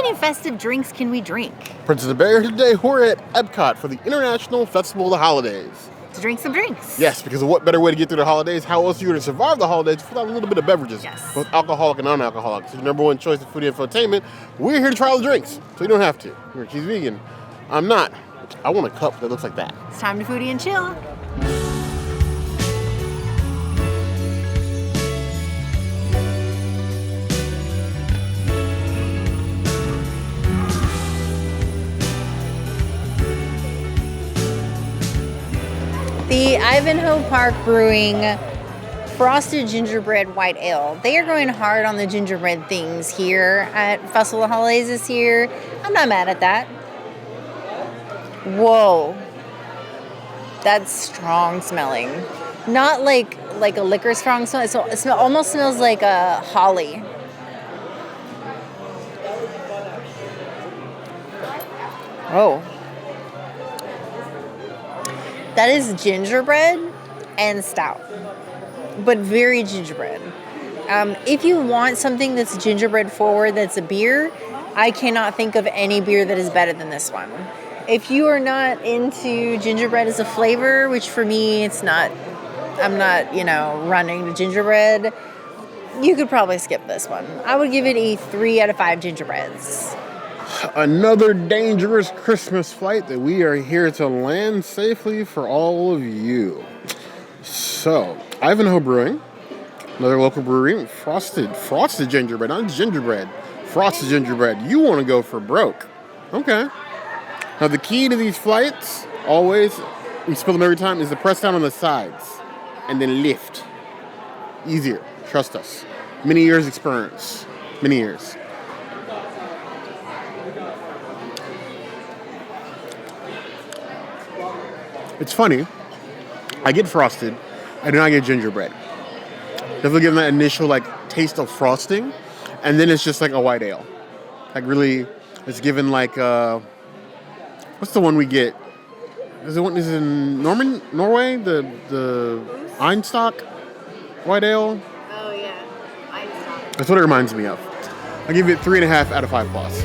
many festive drinks can we drink? Princess of Bear, today we're at EPCOT for the International Festival of the Holidays. To drink some drinks. Yes, because what better way to get through the holidays? How else are you going to survive the holidays without a little bit of beverages? Yes. Both alcoholic and non-alcoholic. So your number one choice of food infotainment. We're here to try all the drinks, so you don't have to. She's vegan. I'm not. I want a cup that looks like that. It's time to foodie and chill. The Ivanhoe Park Brewing Frosted Gingerbread White Ale. They are going hard on the gingerbread things here at Festival of Holidays this year. I'm not mad at that. Whoa. That's strong smelling. Not like a liquor strong smell. It almost smells like a holly. Oh. That is gingerbread and stout, but very gingerbread. If you want something that's gingerbread forward, that's a beer, I cannot think of any beer that is better than this one. If you are not into gingerbread as a flavor, which for me it's not, I'm not, running to gingerbread, you could probably skip this one. I would give it a 3 out of 5 gingerbreads. Another dangerous Christmas flight that we are here to land safely for all of you. So, Ivanhoe Brewing, another local brewery, frosted gingerbread, not gingerbread, frosted gingerbread. You want to go for broke. Okay. Now, the key to these flights, always, we spill them every time, is to press down on the sides and then lift. Easier. Trust us. Many years experience. Many years. It's funny, I get frosted, I do not get gingerbread. Definitely give them that initial taste of frosting, and then it's just like a white ale. Really, it's given what's the one we get? Is it in Norway? The Einstock white ale? Oh yeah, Einstock. That's what it reminds me of. I give it 3.5 out of 5 claws.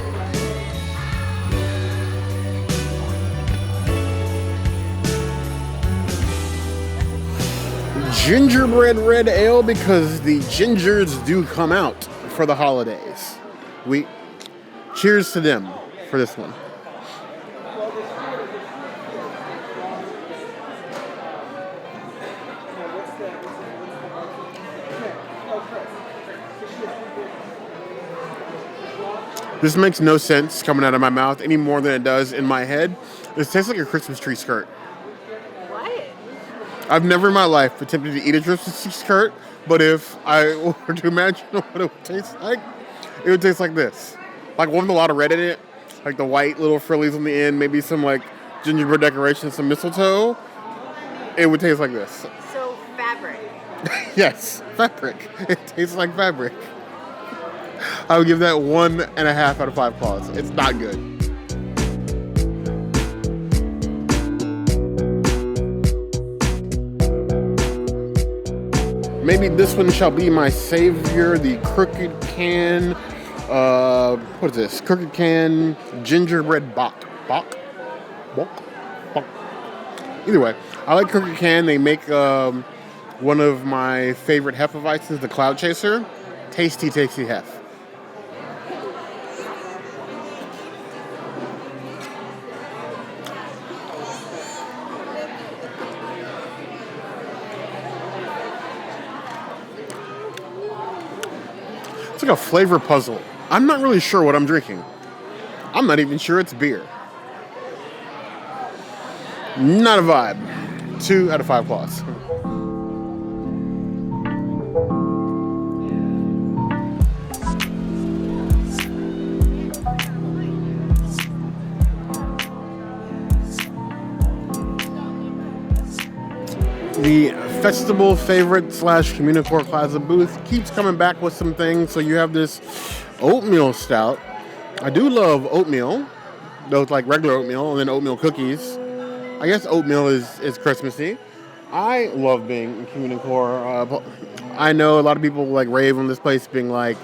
Gingerbread red ale, because the gingers do come out for the holidays. Cheers to them for this one. This makes no sense coming out of my mouth any more than it does in my head. This tastes like a Christmas tree skirt. I've never in my life attempted to eat a Christmas tree skirt, but if I were to imagine what it would taste like, it would taste like this. One with a lot of red in it, like the white little frillies on the end, maybe some gingerbread decoration, some mistletoe. It would taste like this. So fabric. Yes, fabric. It tastes like fabric. I would give that 1.5 out of 5 claws. It's not good. Maybe this one shall be my savior, the Crooked Can, what is this? Crooked Can Gingerbread Bock. Bock? Either way, I like Crooked Can. They make one of my favorite Hefeweizen, the Cloud Chaser. Tasty, tasty Hef. It's like a flavor puzzle. I'm not really sure what I'm drinking. I'm not even sure it's beer. Not a vibe. 2 out of 5 claws. The festival favorite / Communicore Plaza booth keeps coming back with some things. So you have this oatmeal stout. I do love oatmeal, though it's like regular oatmeal, and then oatmeal cookies. I guess oatmeal is Christmassy. I love being in Communicore. I know a lot of people rave on this place being like,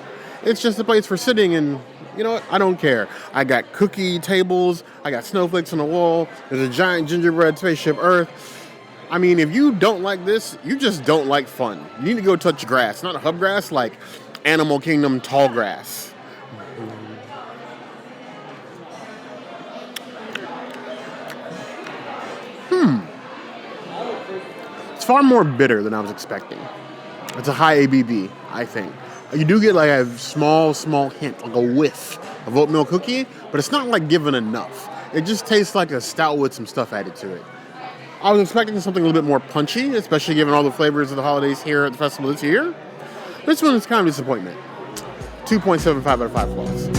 it's just a place for sitting and, You know what? I don't care. I got cookie tables. I got snowflakes on the wall. There's a giant gingerbread spaceship Earth. I mean, if you don't like this, you just don't like fun. You need to go touch grass, not hub grass, like Animal Kingdom tall grass. It's far more bitter than I was expecting. It's a high ABV, I think. You do get like a small hint, like a whiff of oatmeal cookie, but it's not like given enough. It just tastes like a stout with some stuff added to it. I was expecting something a little bit more punchy, especially given all the flavors of the holidays here at the festival this year. This one is kind of a disappointment. 2.75 out of 5 flaws.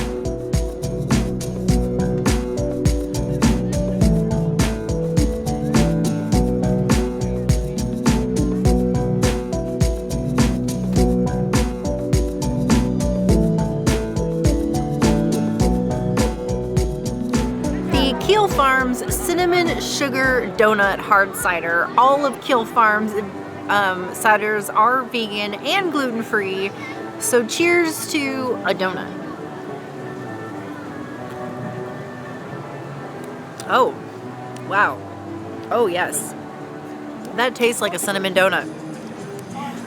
Keel Farms Cinnamon Sugar Donut Hard Cider. All of Keel Farms ciders are vegan and gluten-free. So cheers to a donut. Oh, wow. Oh, yes. That tastes like a cinnamon donut.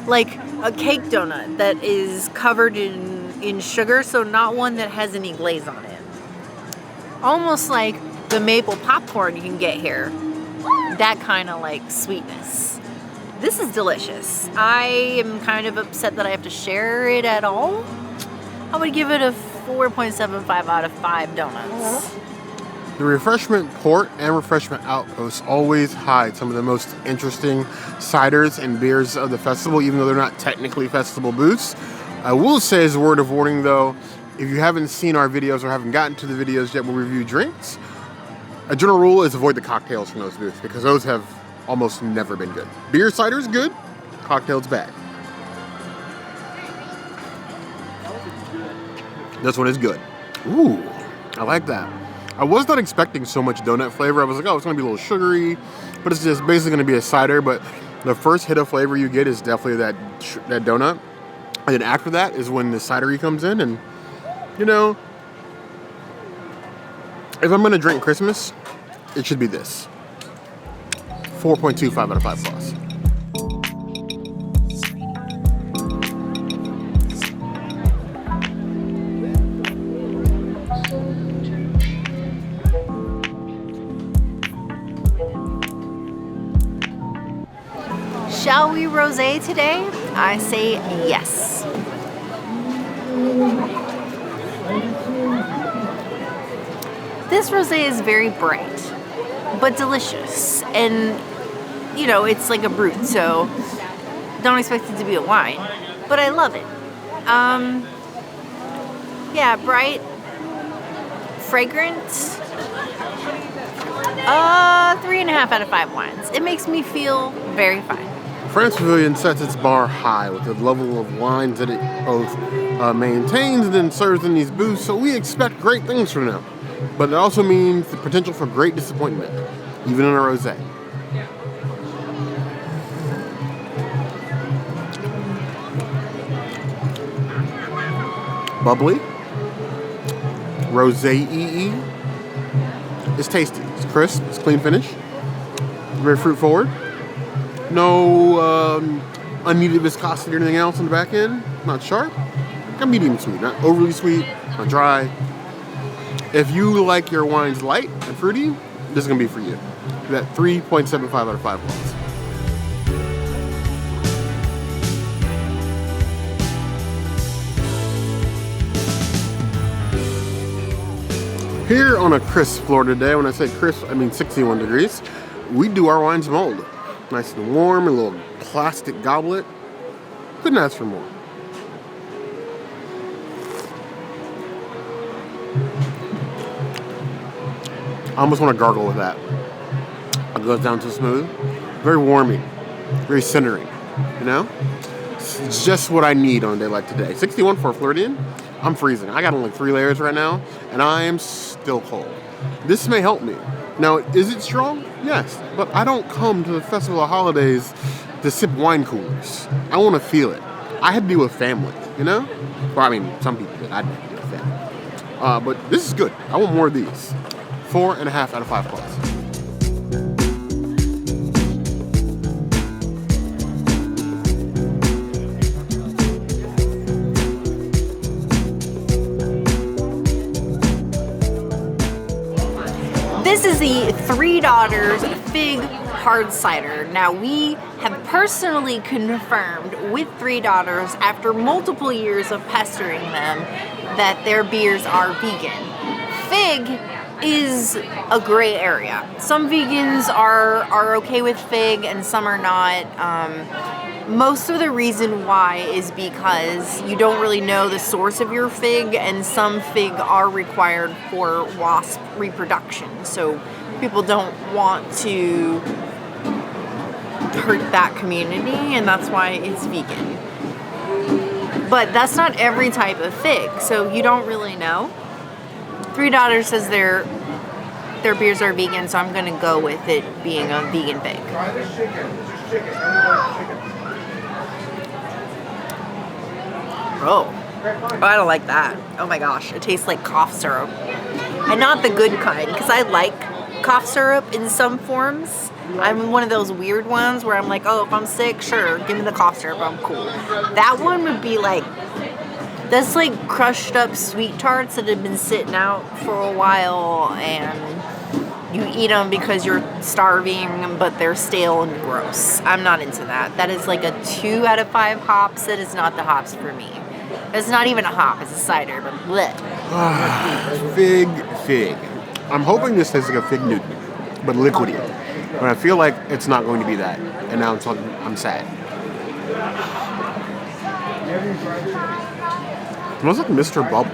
Like a cake donut that is covered in sugar, so not one that has any glaze on it. Almost like the maple popcorn you can get here. That kind of like sweetness. This is delicious. I am kind of upset that I have to share it at all. I would give it a 4.75 out of 5 donuts. The Refreshment Port and Refreshment Outpost always hide some of the most interesting ciders and beers of the festival, even though they're not technically festival booths. I will say as a word of warning though, if you haven't seen our videos or haven't gotten to the videos yet where we review drinks, a general rule is avoid the cocktails from those booths because those have almost never been good. Beer cider is good, cocktails bad. This one is good. Ooh, I like that. I was not expecting so much donut flavor. I was like, oh, it's gonna be a little sugary, but it's just basically gonna be a cider. But the first hit of flavor you get is definitely that donut. And then after that is when the cidery comes in. And, you know, if I'm gonna drink Christmas, it should be this. 4.25 out of 5 flaws. Shall we rosé today? I say yes. This rosé is very bright, but delicious. And, you know, it's like a Brut, so don't expect it to be a wine. But I love it. Yeah, bright, fragrant. 3.5 out of 5 wines. It makes me feel very fine. France Pavilion sets its bar high with the level of wines that it both maintains and then serves in these booths, so we expect great things from them. But it also means the potential for great disappointment, even in a rosé. Bubbly, rosé-y. It's tasty. It's crisp. It's clean finish. Very fruit forward. No unneeded viscosity or anything else on the back end. Not sharp. Kind of medium sweet. Not overly sweet. Not dry. If you like your wines light and fruity, this is going to be for you. That 3.75 out of 5 points. Here on a crisp floor today, when I say crisp, I mean 61 degrees, we do our wines mulled. Nice and warm, a little plastic goblet. Couldn't ask for more. I almost want to gargle with that. It goes down so smooth. Very warming. Very centering. You know? It's just what I need on a day like today. 61 for a Floridian. I'm freezing. I got on like 3 layers right now, and I am still cold. This may help me. Now, is it strong? Yes. But I don't come to the Festival of Holidays to sip wine coolers. I want to feel it. I had to be with family, you know? Well, I mean, some people did. I didn't have to be with family. But this is good. I want more of these. 4.5 out of 5 plus. This is the Three Daughters Fig Hard Cider. Now, we have personally confirmed with Three Daughters, after multiple years of pestering them, that their beers are vegan. Fig is a gray area. Some vegans are okay with fig and some are not. Most of the reason why is because you don't really know the source of your fig, and some fig are required for wasp reproduction. So people don't want to hurt that community, and that's why it's vegan. But that's not every type of fig, so you don't really know. Three Daughters says their beers are vegan, so I'm gonna go with it being a vegan fig. Oh, I don't like that. Oh my gosh, it tastes like cough syrup. And not the good kind, because I like cough syrup in some forms. I'm one of those weird ones where I'm like, oh, if I'm sick, sure, give me the cough syrup, I'm cool. That one would be like, that's like crushed up sweet tarts that have been sitting out for a while, and you eat them because you're starving, but they're stale and gross. I'm not into that. That is like a 2 out of 5 hops. That is not the hops for me. It's not even a hop, it's a cider, but bleh. Fig. I'm hoping this tastes like a fig Newton, but liquidy. But I feel like it's not going to be that, and now I'm sad. It smells like Mr. Bubble.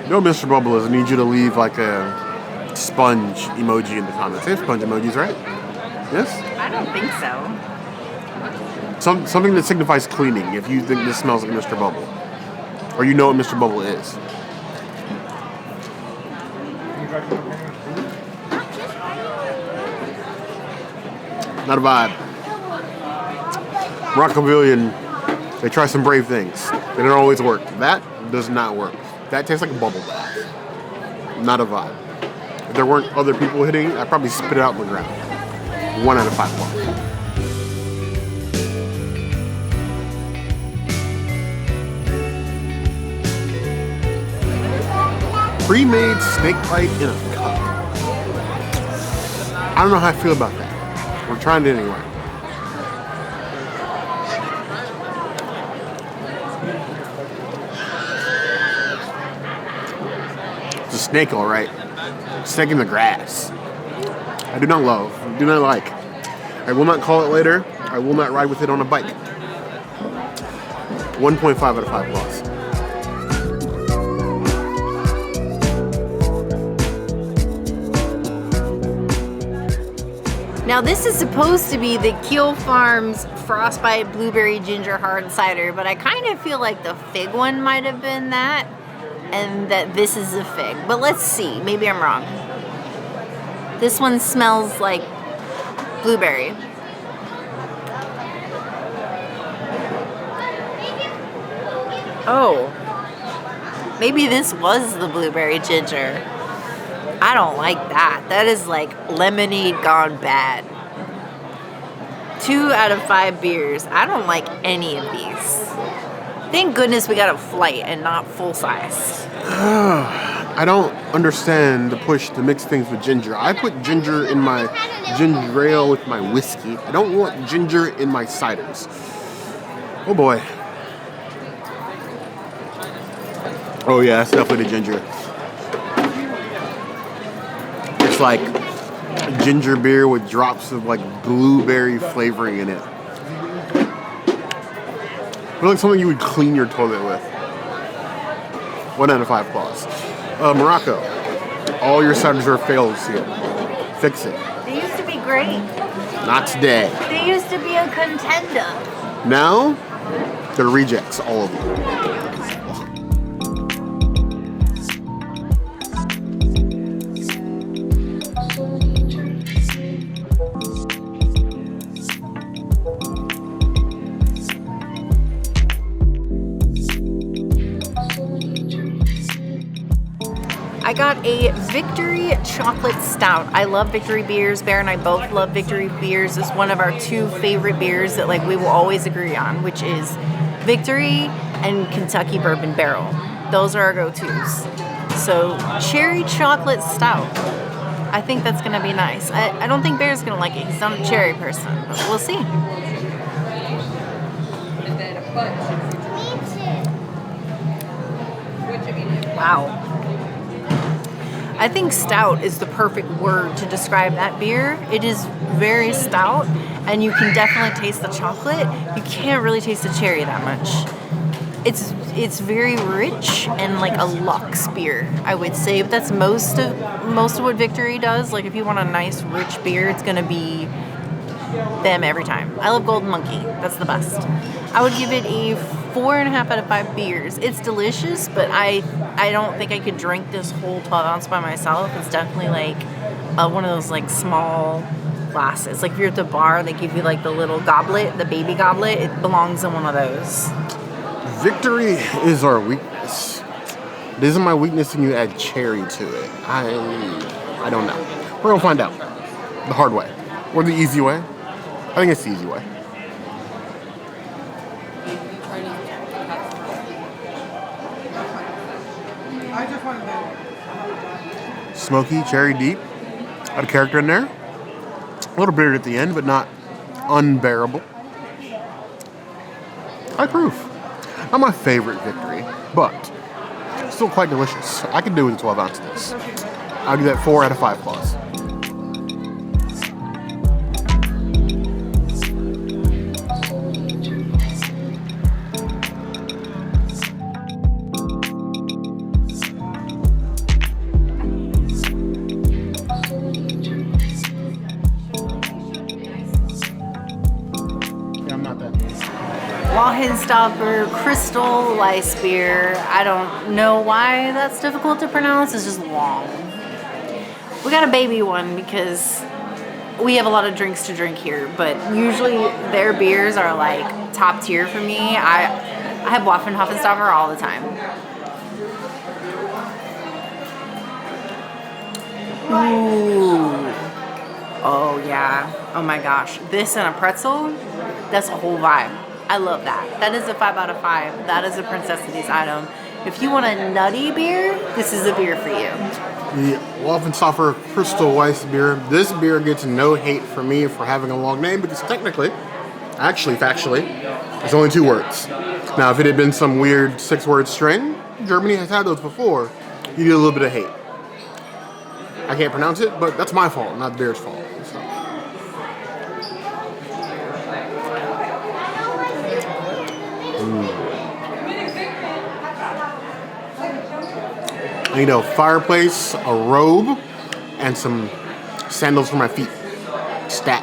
You know what Mr. Bubble is? I need you to leave like a sponge emoji in the comments. They have sponge emojis, right? Yes? I don't think so. Something that signifies cleaning, if you think this smells like Mr. Bubble. Or you know what Mr. Bubble is. Not a vibe. Morocco Pavilion, they try some brave things. They don't always work. That does not work. That tastes like a bubble bath. Not a vibe. If there weren't other people hitting, I'd probably spit it out on the ground. 1 out of 5 plus. Pre-made snake bite in a cup. I don't know how I feel about that. We're trying it anyway. It's a snake, all right. Snake in the grass. I do not love, do not like. I will not call it later. I will not ride with it on a bike. 1.5 out of 5 plus. Now this is supposed to be the Keel Farms Frostbite Blueberry Ginger Hard Cider, but I kind of feel like the fig one might have been that, and that this is a fig. But let's see, maybe I'm wrong. This one smells like blueberry. Oh, maybe this was the blueberry ginger. I don't like that. That is like lemonade gone bad. 2 out of 5 beers. I don't like any of these. Thank goodness we got a flight and not full size. I don't understand the push to mix things with ginger. I put ginger in my ginger ale with my whiskey. I don't want ginger in my ciders. Oh boy. Oh yeah, that's definitely the ginger. It's like ginger beer with drops of like blueberry flavoring in it. I feel like something you would clean your toilet with. 1 out of 5 plus. Morocco, all your ciders are fails here. Fix it. They used to be great. Not today. They used to be a contender. Now, they're rejects, all of them. I got a Victory Chocolate Stout. I love Victory beers. Bear and I both love Victory beers. It's one of our two favorite beers that like we will always agree on, which is Victory and Kentucky Bourbon Barrel. Those are our go-tos. So cherry chocolate stout. I think that's gonna be nice. I don't think Bear's gonna like it. He's not a cherry person, but we'll see. Wow. I think stout is the perfect word to describe that beer. It is very stout, and you can definitely taste the chocolate. You can't really taste the cherry that much. It's very rich and like a luxe beer, I would say. But that's most of what Victory does. Like if you want a nice rich beer, it's gonna be them every time. I love Golden Monkey. That's the best. I would give it a 4.5 out of 5 beers. It's delicious, but I don't think I could drink this whole 12 ounce by myself. It's definitely like one of those like small glasses. Like if you're at the bar, they give you like the little goblet, the baby goblet. It belongs in one of those. Victory is our weakness. It isn't my weakness when you add cherry to it. I don't know. We're gonna find out. The hard way. Or the easy way. I think it's the easy way. Smoky, cherry deep. Got a character in there. A little bitter at the end, but not unbearable. High proof. Not my favorite Victory, but still quite delicious. I could do with a 12 ounce of this. I'll give that 4 out of 5 claws. Stopper Crystal Weiss beer. I don't know why that's difficult to pronounce. It's just long. We got a baby one because we have a lot of drinks to drink here, but usually their beers are like top tier for me. I have Waffenhoffenstoffer all the time. Ooh. Oh yeah. Oh my gosh. This and a pretzel, that's a whole vibe. I love that. That is a 5 out of 5. That is a Princessities item. If you want a nutty beer, this is a beer for you. The Waffenstoffer Crystal Weiss beer. This beer gets no hate from me for having a long name because technically, factually, it's only 2 words. Now, if it had been some weird 6-word string, Germany has had those before, you get a little bit of hate. I can't pronounce it, but that's my fault, not the beer's fault. So. I need a fireplace, a robe, and some sandals for my feet. Stat.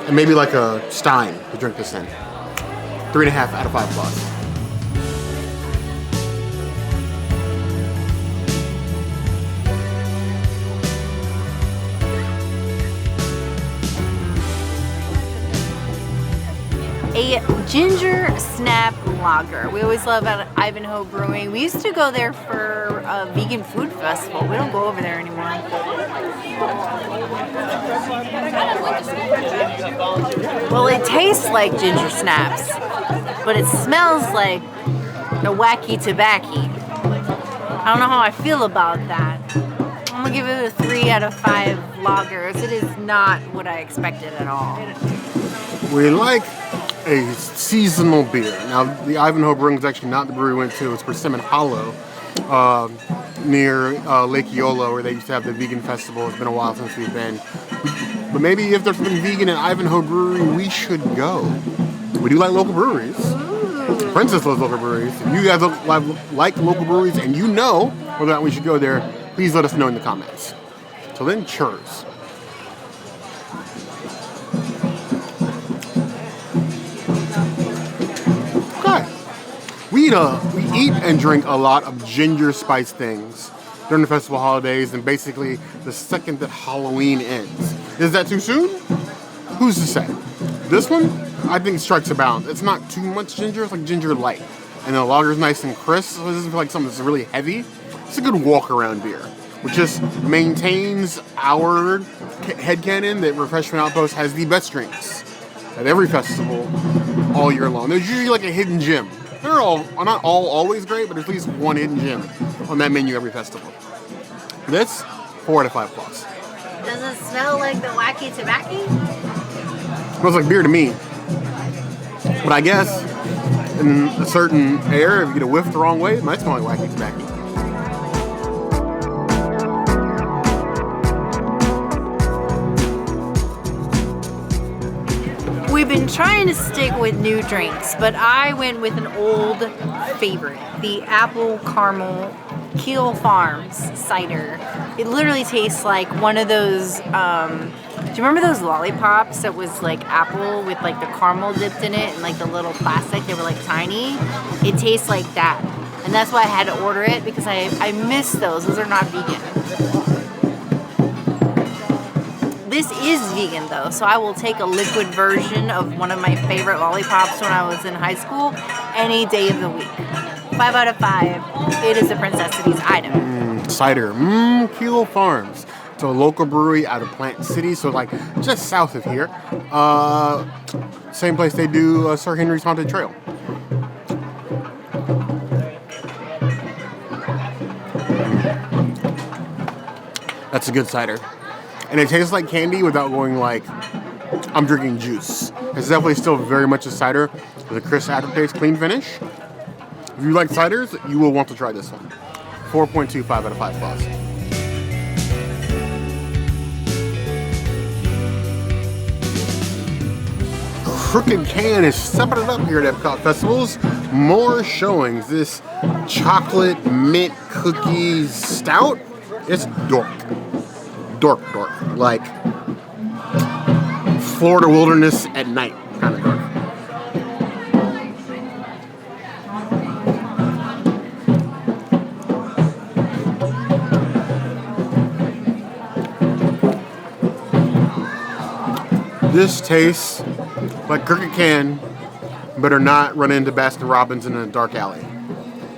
And maybe like a stein to drink this in. 3.5 out of 5 claws. A ginger snap lager. We always love at Ivanhoe Brewing. We used to go there for a vegan food festival. We don't go over there anymore. Well, it tastes like ginger snaps, but it smells like a wacky tobacco. I don't know how I feel about that. I'm gonna give it a 3 out of 5 lagers. It is not what I expected at all. We like a seasonal beer. Now, the Ivanhoe Brewing is actually not the brewery we went to. It's Persimmon Hollow near Lake Eola, where they used to have the vegan festival. It's been a while since we've been. But maybe if there's something vegan in Ivanhoe Brewery, we should go. We do like local breweries. Princess loves local breweries. If you guys like local breweries and you know whether or not we should go there, please let us know in the comments. So then, cheers. We eat and drink a lot of ginger spice things during the festival holidays and basically the second that Halloween ends. Is that too soon? Who's to say? This one, I think, strikes a balance. It's not too much ginger, it's like ginger light. And the lager's nice and crisp, so it doesn't feel like something that's really heavy. It's a good walk-around beer, which just maintains our headcanon that Refreshment Outpost has the best drinks at every festival all year long. There's usually like a hidden gem. They're not all always great, but there's at least one hidden gem on that menu every festival. This, 4 out of 5 plus. Does it smell like the wacky tobacco? Smells like beer to me. But I guess in a certain air, if you get a whiff the wrong way, it might smell like wacky tobacco. We've been trying to stick with new drinks, but I went with an old favorite, the apple caramel Keel Farms cider. It literally tastes like one of those, do you remember those lollipops that was like apple with like the caramel dipped in it and like the little plastic, they were like tiny? It tastes like that. And that's why I had to order it, because I miss those. Those are not vegan. This is vegan though, so I will take a liquid version of one of my favorite lollipops when I was in high school any day of the week. 5 out of 5. It is a Princessity's item. Cider. Keel Farms. It's a local brewery out of Plant City, so like just south of here. Same place they do Sir Henry's Haunted Trail. That's a good cider. And it tastes like candy without going like, I'm drinking juice. It's definitely still very much a cider with a crisp aftertaste, clean finish. If you like ciders, you will want to try this one. 4.25 out of 5 plus. Crooked Can is stepping it up here at EPCOT Festivals. More showings. This chocolate mint cookies stout. It's dork. Dork. Like Florida wilderness at night kind of dork. This tastes like Crooked Can, better not run into Baskin Robbins in a dark alley.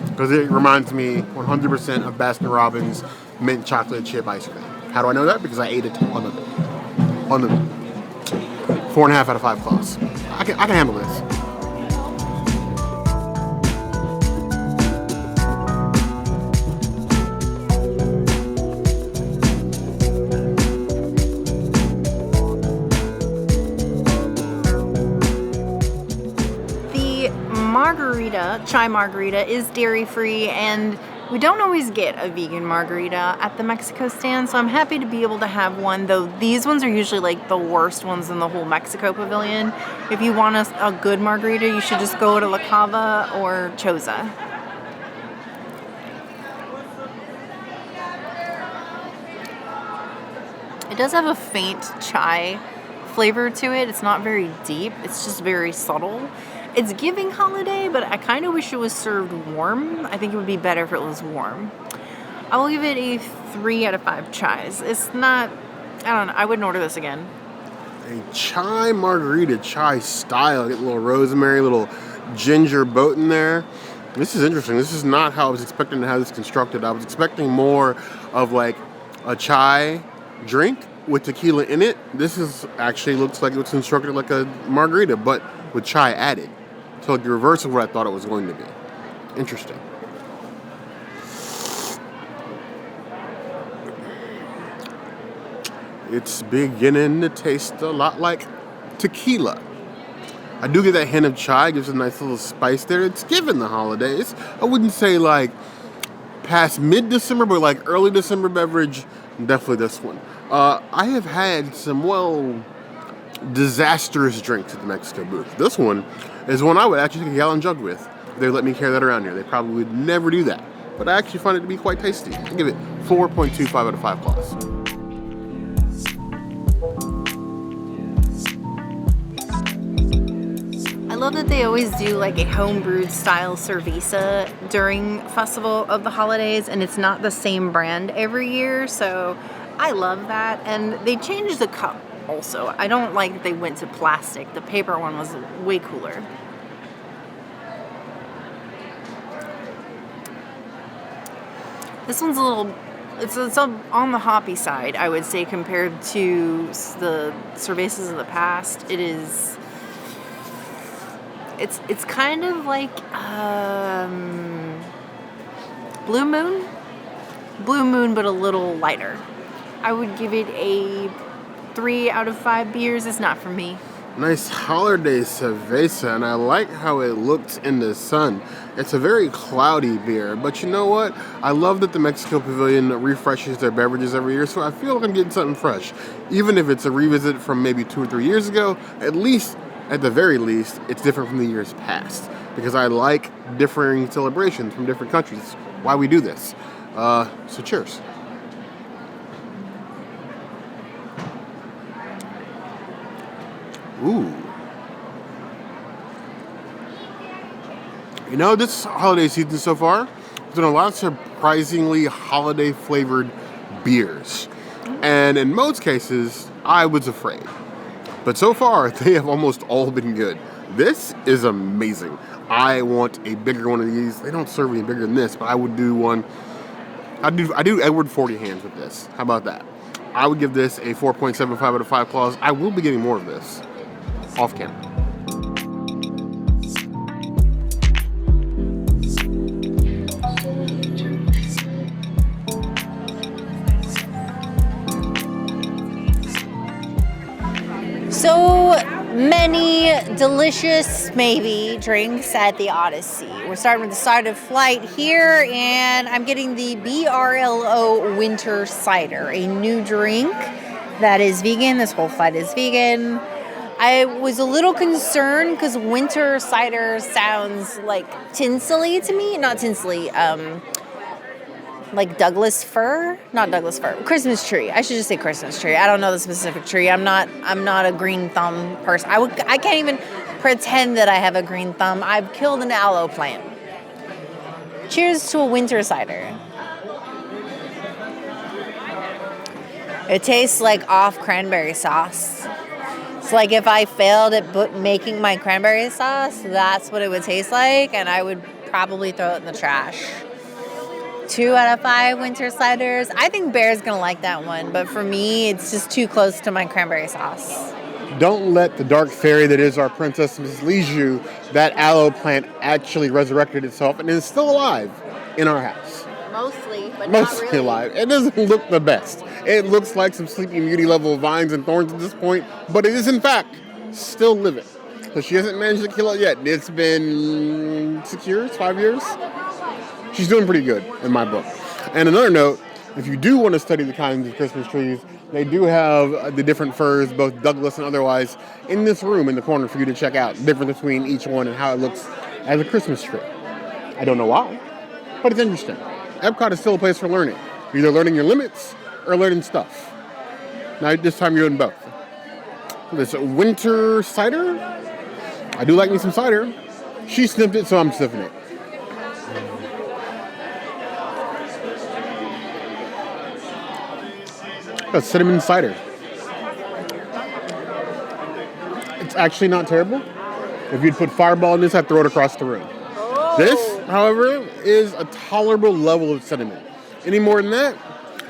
Because it reminds me 100% of Baskin Robbins mint chocolate chip ice cream. How do I know that? Because I ate a ton of it. On the 4.5 out of 5 plus. I can handle this. Chai margarita is dairy free, and we don't always get a vegan margarita at the Mexico stand, so I'm happy to be able to have one, though these ones are usually like the worst ones in the whole Mexico pavilion. If you want a good margarita, you should just go to La Cava or Choza. It does have a faint chai flavor to it. It's not very deep, it's just very subtle. It's giving holiday, but I kind of wish it was served warm. I think it would be better if it was warm. I will give it a 3 out of 5 chais. It's not, I don't know, I wouldn't order this again. A chai margarita, chai style. Get a little rosemary, a little ginger boat in there. This is interesting. This is not how I was expecting to have this constructed. I was expecting more of like a chai drink with tequila in it. This is actually looks like it was constructed like a margarita, but with chai added. So like the reverse of what I thought it was going to be. Interesting. It's beginning to taste a lot like tequila. I do get that hint of chai, gives a nice little spice there. It's given the holidays. I wouldn't say like past mid-December, but like early December beverage, definitely this one. I have had some, disastrous drinks at the Mexico booth. This one is one I would actually take a gallon jug with. If they let me carry that around here. They probably would never do that. But I actually find it to be quite tasty. I give it 4.25 out of 5 plus. I love that they always do like a homebrewed style cerveza during Festival of the Holidays, and it's not the same brand every year, so I love that. And they changed the cup also. I don't like that they went to plastic. The paper one was way cooler. This one's a little, it's on the hoppy side, I would say, compared to the cervezas of the past. It is, it's kind of like Blue Moon, but a little lighter. I would give it a 3 out of 5 beers. It's not for me. Nice holiday cerveza, and I like how it looks in the sun. It's a very cloudy beer, but you know what? I love that the Mexico Pavilion refreshes their beverages every year, so I feel like I'm getting something fresh. Even if it's a revisit from maybe 2 or 3 years ago, at the very least, it's different from the years past. Because I like differing celebrations from different countries. Why we do this. So cheers. Ooh. You know, this holiday season so far, there's been a lot of surprisingly holiday flavored beers. And in most cases, I was afraid. But so far, they have almost all been good. This is amazing. I want a bigger one of these. They don't serve any bigger than this, but I would do one. I do Edward 40 hands with this. How about that? I would give this a 4.75 out of 5 claws. I will be getting more of this. Off camera. So many delicious, maybe, drinks at the Odyssey. We're starting with the start of flight here, and I'm getting the BRLO Winter Cider, a new drink that is vegan. This whole flight is vegan. I was a little concerned because winter cider sounds like tinsely to me. Not tinsely, like Douglas fir. Not Douglas fir. Christmas tree. I should just say Christmas tree. I don't know the specific tree. I'm not a green thumb person. I can't even pretend that I have a green thumb. I've killed an aloe plant. Cheers to a winter cider. It tastes like off cranberry sauce. It's like if I failed at making my cranberry sauce, that's what it would taste like, and I would probably throw it in the trash. 2 out of 5 winter ciders. I think Bear's gonna like that one, but for me, it's just too close to my cranberry sauce. Don't let the dark fairy that is our princess mislead you. That aloe plant actually resurrected itself and is still alive in our house. Mostly, but Mostly not really. alive. It doesn't look the best. It looks like some Sleeping Beauty level vines and thorns at this point, but it is in fact still living. So she hasn't managed to kill it yet. It's been 6 years, 5 years. She's doing pretty good in my book. And another note, if you do want to study the kinds of Christmas trees, they do have the different firs, both Douglas and otherwise, in this room in the corner for you to check out. The difference between each one and how it looks as a Christmas tree. I don't know why, but it's interesting. EPCOT is still a place for learning. You're either learning your limits or learning stuff. Now, this time you're doing both. This winter cider. I do like me some cider. She sniffed it, so I'm sniffing it. A cinnamon cider. It's actually not terrible. If you'd put Fireball in this, I'd throw it across the room. Oh. This, however, is a tolerable level of cinnamon. Any more than that,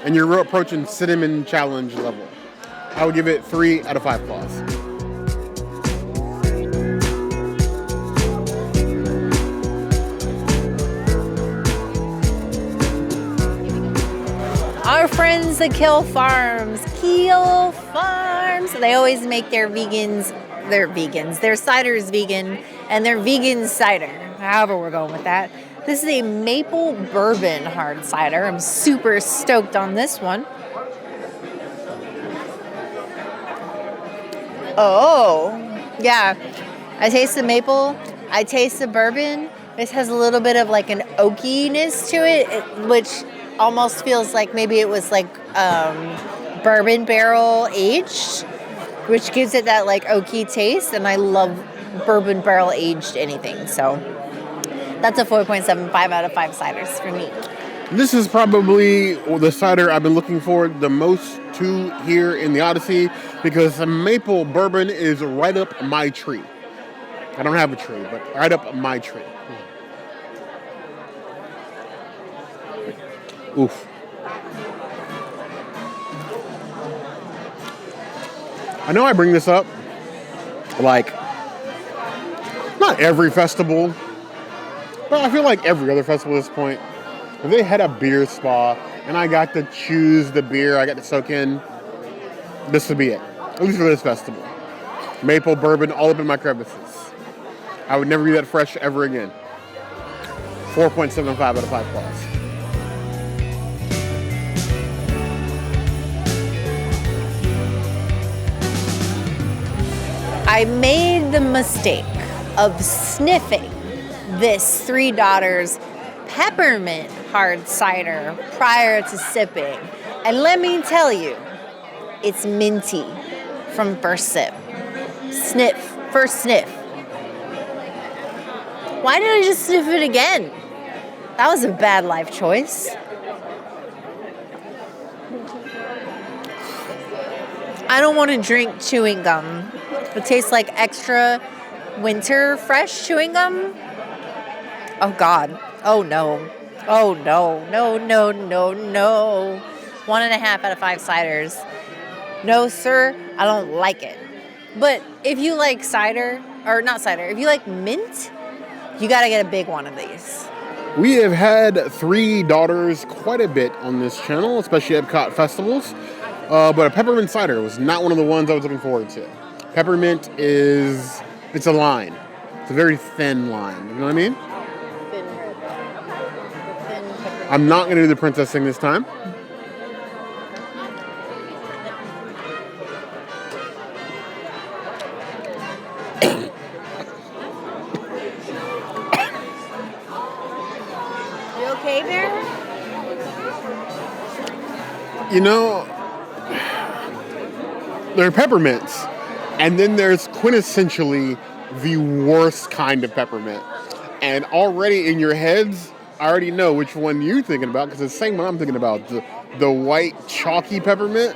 and you're approaching cinnamon challenge level. I would give it 3 out of 5 claws. Our friends at Keel Farms. They always make their cider is vegan, and their vegan cider, however we're going with that. This is a maple bourbon hard cider. I'm super stoked on this one. Oh, yeah. I taste the maple. I taste the bourbon. This has a little bit of like an oakiness to it, which almost feels like maybe it was like bourbon barrel aged, which gives it that like oaky taste. And I love bourbon barrel aged anything. So that's a 4.75 out of 5 ciders for me. This is probably the cider I've been looking forward the most to here in the Odyssey because the maple bourbon is right up my tree. I don't have a tree, but right up my tree. Oof. I know I bring this up, like, not every festival, but I feel like every other festival at this point, if they had a beer spa and I got to choose the beer I got to soak in, this would be it. At least for this festival. Maple, bourbon, all up in my crevices. I would never be that fresh ever again. 4.75 out of 5 claws. I made the mistake of sniffing this Three Daughters peppermint hard cider prior to sipping. And let me tell you, it's minty from first sip. First sniff. Why did I just sniff it again? That was a bad life choice. I don't want to drink chewing gum. It tastes like extra winter fresh chewing gum. Oh God. Oh no. Oh no. No, no, no, no. 1.5 out of 5 ciders. No, sir, I don't like it. But if you like cider, or not cider, if you like mint, you gotta get a big one of these. We have had Three Daughters quite a bit on this channel, especially at EPCOT festivals. But a peppermint cider was not one of the ones I was looking forward to. Peppermint it's a line. It's a very thin line. You know what I mean? Thin. I'm not going to do the princess thing this time. You okay, Pierre? You know, there are peppermints, and then there's quintessentially the worst kind of peppermint. And already in your heads, I already know which one you're thinking about, because it's the same one I'm thinking about. The white chalky peppermint,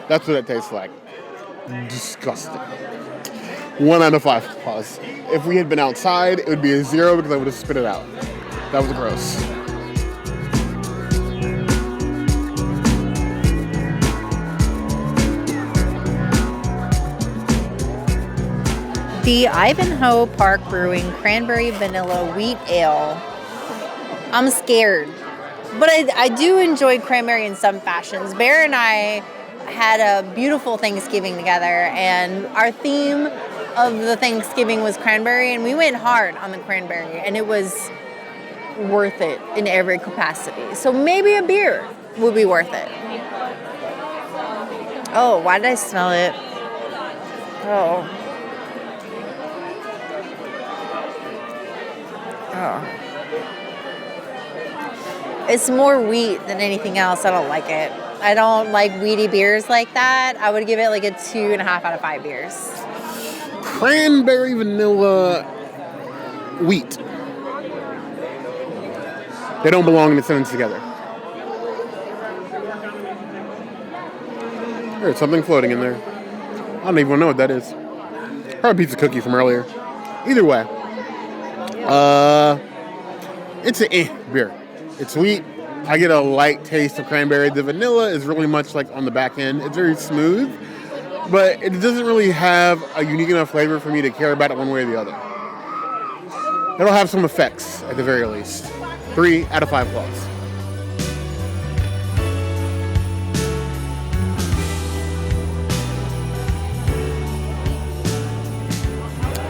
that's what it tastes like. Disgusting. 1 out of 5 claws. If we had been outside, it would be a 0 because I would have spit it out. That was gross. The Ivanhoe Park Brewing Cranberry Vanilla Wheat Ale. I'm scared. But I do enjoy cranberry in some fashions. Bear and I had a beautiful Thanksgiving together, and our theme of the Thanksgiving was cranberry, and we went hard on the cranberry, and it was worth it in every capacity. So maybe a beer would be worth it. Oh, why did I smell it? Oh. It's more wheat than anything else. I don't like it. I don't like weedy beers like that. I would give it like a 2.5 out of 5 beers. Cranberry vanilla wheat. They don't belong in a sentence together. There's something floating in there. I don't even know what that is. Probably a piece of cookie from earlier. Either way. It's an beer. It's sweet. I get a light taste of cranberry. The vanilla is really much like on the back end. It's very smooth, but it doesn't really have a unique enough flavor for me to care about it one way or the other. It'll have some effects at the very least. 3 out of 5 claws.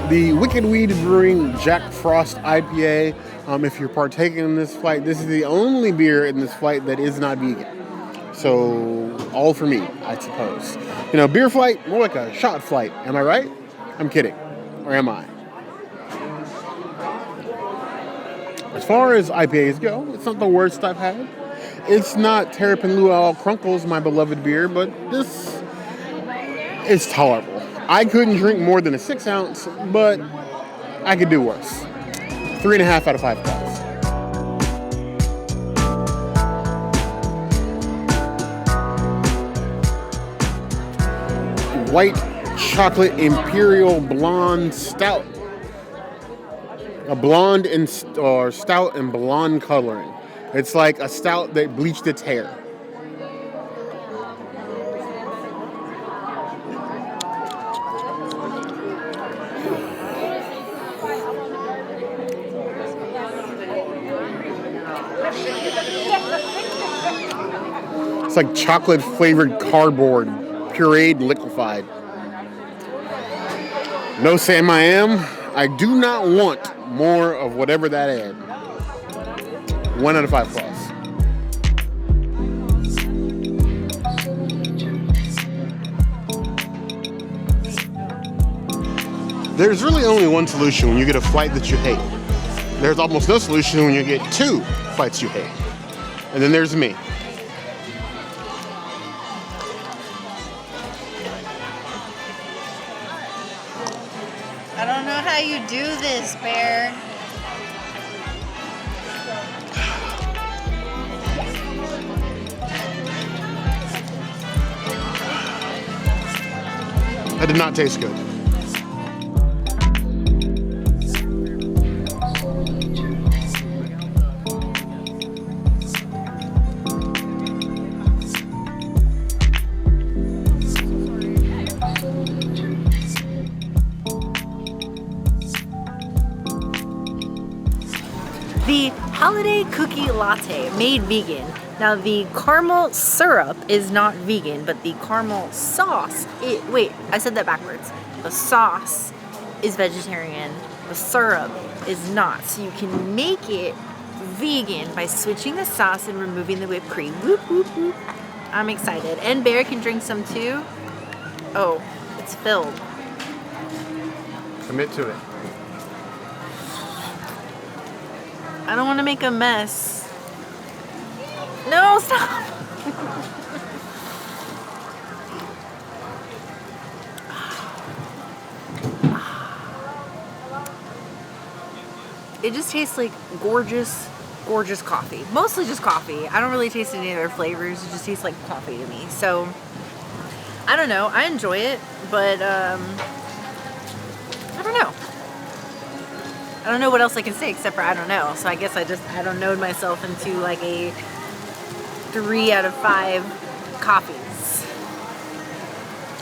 The Wicked Weed Brewing Jack Frost IPA. If you're partaking in this flight, this is the only beer in this flight that is not vegan. So, all for me, I suppose. You know, beer flight, more like a shot flight. Am I right? I'm kidding. Or am I? As far as IPAs go, it's not the worst I've had. It's not Terrapin Luau Crunkles, my beloved beer, but this is tolerable. I couldn't drink more than a 6 ounce, but I could do worse. 3.5 out of 5 claws. White Chocolate Imperial Blonde Stout. A blonde and or stout and blonde coloring. It's like a stout that bleached its hair. It's like chocolate flavored cardboard, pureed, liquefied. No Sam I am. I do not want more of whatever that is. 1 out of 5 claws. There's really only one solution when you get a flight that you hate. There's almost no solution when you get 2 flights you hate. And then there's me. I don't know how you do this, Bear. That did not taste good. The holiday cookie latte made vegan. Now the caramel syrup is not vegan, but the caramel sauce, wait, I said that backwards. The sauce is vegetarian, the syrup is not. So you can make it vegan by switching the sauce and removing the whipped cream. Whoop, whoop, whoop. I'm excited. And Bear can drink some too. Oh, it's filled. Commit to it. I don't want to make a mess. No, stop. It just tastes like gorgeous, gorgeous coffee. Mostly just coffee. I don't really taste any other flavors. It just tastes like coffee to me. So, I don't know. I enjoy it, but I don't know. I don't know what else I can say except for I don't know. So I guess I don't know myself into like a 3 out of 5 coffees.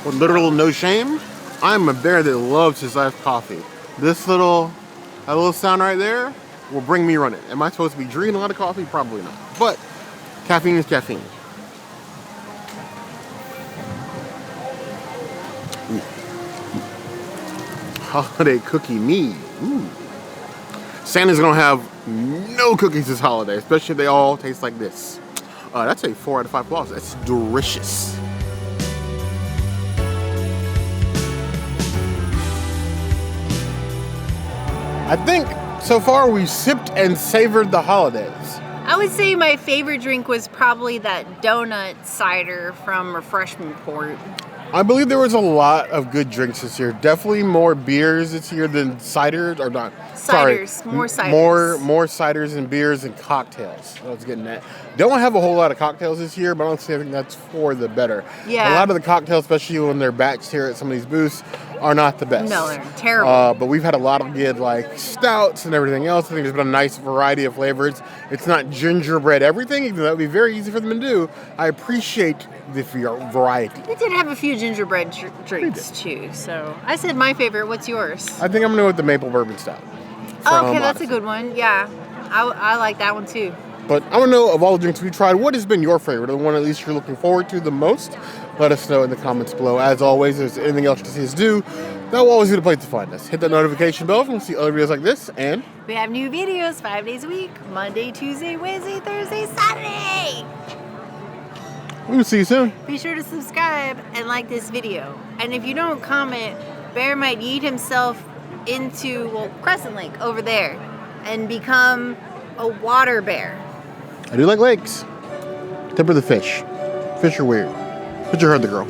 With literal no shame, I'm a bear that loves his life coffee. That little sound right there will bring me running. Am I supposed to be drinking a lot of coffee? Probably not. But caffeine is caffeine. Holiday cookie me. Ooh. Santa's gonna have no cookies this holiday, especially if they all taste like this. That's a 4 out of 5 claws. That's delicious. I think so far we've sipped and savored the holidays. I would say my favorite drink was probably that donut cider from Refreshment Port. I believe there was a lot of good drinks this year. Definitely more beers this year than ciders, or not. Ciders, sorry, more ciders. More ciders and beers and cocktails. I was getting that. Don't have a whole lot of cocktails this year, but honestly, I think that's for the better. Yeah. A lot of the cocktails, especially when they're batched here at some of these booths, are not the best. No, they're terrible. But we've had a lot of good like stouts and everything else. I think there's been a nice variety of flavors. It's not gingerbread everything, even though that would be very easy for them to do. I appreciate the variety. We did have a few gingerbread drinks too. So I said my favorite. What's yours? I think I'm gonna go with the maple bourbon stout. Oh, okay, that's a good one. Yeah, I like that one too. But I want to know, of all the drinks we tried, what has been your favorite? The one at least you're looking forward to the most? Let us know in the comments below. As always, if there's anything else you see us do, that will always be the place to find us. Hit that notification bell if you want to see other videos like this, and we have new videos 5 days a week. Monday, Tuesday, Wednesday, Thursday, Saturday. we will see you soon. Be sure to subscribe and like this video. And if you don't comment, Bear might yeet himself into, Crescent Lake over there and become a water bear. I do like lakes. Temper the fish. Fish are weird. But you heard the girl.